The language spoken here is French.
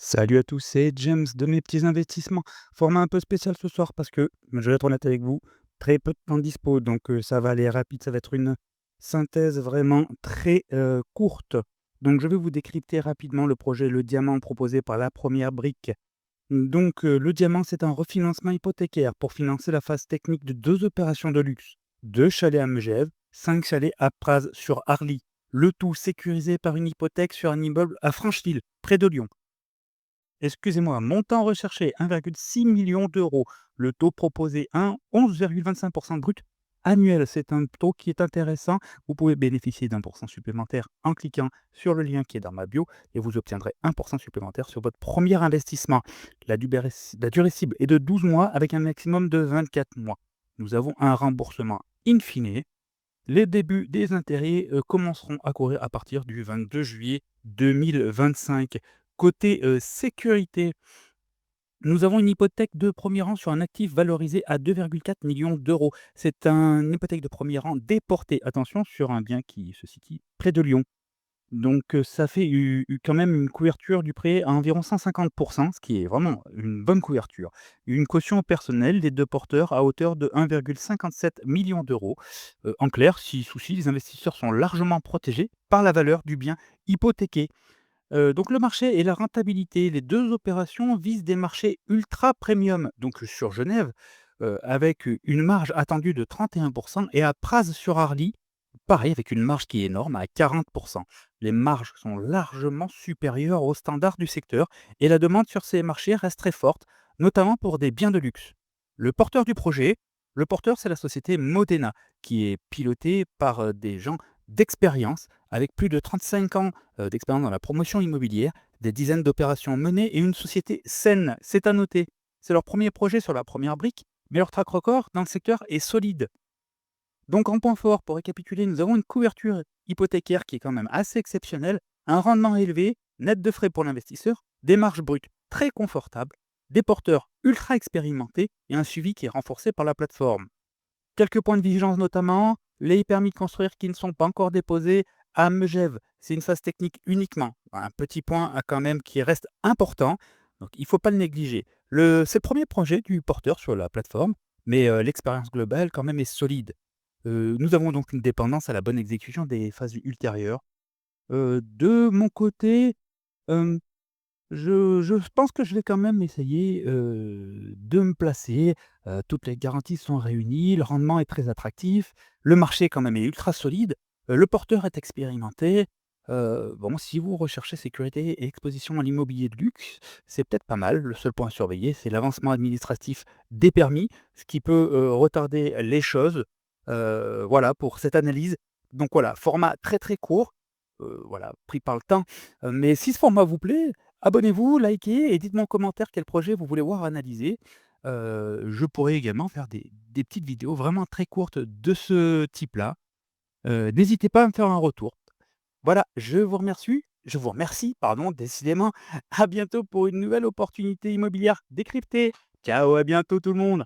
Salut à tous, c'est James de mes petits investissements. Format un peu spécial ce soir parce que, je vais être honnête avec vous, très peu de temps dispo, donc ça va aller rapide, ça va être une synthèse vraiment très courte. Donc je vais vous décrypter rapidement le projet Le Diamant proposé par la première brique. Donc le Diamant, c'est un refinancement hypothécaire pour financer la phase technique de deux opérations de luxe. Deux chalets à Megève, cinq chalets à Praz sur Arly. Le tout sécurisé par une hypothèque sur un immeuble à Francheville, près de Lyon. Excusez-moi, montant recherché 1,6 million d'euros. Le taux proposé 11,25% brut annuel. C'est un taux qui est intéressant. Vous pouvez bénéficier d'1% supplémentaire en cliquant sur le lien qui est dans ma bio et vous obtiendrez 1% supplémentaire sur votre premier investissement. La durée cible est de 12 mois avec un maximum de 24 mois. Nous avons un remboursement in fine. Les débuts des intérêts commenceront à courir à partir du 22 juillet 2025. Côté sécurité, nous avons une hypothèque de premier rang sur un actif valorisé à 2,4 millions d'euros. C'est une hypothèque de premier rang déportée, attention, sur un bien qui se situe près de Lyon. Donc ça fait quand même une couverture du prêt à environ 150, ce qui est vraiment une bonne couverture. Une caution personnelle des 2 porteurs à hauteur de 1,57 million d'euros. En clair, si souci, les investisseurs sont largement protégés par la valeur du bien hypothéqué. Donc le marché et la rentabilité, les 2 opérations visent des marchés ultra premium, donc sur Genève, avec une marge attendue de 31 et à Praz-sur-Arly, pareil avec une marge qui est énorme à 40. Les marges sont largement supérieures aux standards du secteur et la demande sur ces marchés reste très forte, notamment pour des biens de luxe. Le porteur du projet, le porteur, c'est la société Modena, qui est pilotée par, des gens d'expérience avec plus de 35 ans d'expérience dans la promotion immobilière, des dizaines d'opérations menées et une société saine, c'est à noter. C'est leur premier projet sur la première brique, mais leur track record dans le secteur est solide. Donc en point fort, pour récapituler, nous avons une couverture hypothécaire qui est quand même assez exceptionnelle, un rendement élevé, net de frais pour l'investisseur, des marges brutes très confortables, des porteurs ultra expérimentés et un suivi qui est renforcé par la plateforme. Quelques points de vigilance notamment, les permis de construire qui ne sont pas encore déposés à Megève, c'est une phase technique uniquement. Un petit point quand même qui reste important, donc il ne faut pas le négliger. C'est le premier projet du porteur sur la plateforme, mais l'expérience globale quand même est solide. Nous avons donc une dépendance à la bonne exécution des phases ultérieures. De mon côté, hem je pense que je vais quand même essayer, de me placer, toutes les garanties sont réunies, le rendement est très attractif, le marché quand même est ultra solide, le porteur est expérimenté. Bon, si vous recherchez sécurité et exposition à l'immobilier de luxe, c'est peut-être pas mal. Le seul point à surveiller, c'est l'avancement administratif des permis, ce qui peut, retarder les choses. Voilà pour cette analyse. Donc voilà, format très, très court, voilà, pris par le temps, mais si ce format vous plaît, abonnez-vous, likez et dites-moi en commentaire quel projet vous voulez voir analysé. Je pourrais également faire des petites vidéos vraiment très courtes de ce type-là. N'hésitez pas à me faire un retour. Voilà, je vous remercie, pardon, décidément. À bientôt pour une nouvelle opportunité immobilière décryptée. Ciao, à bientôt tout le monde.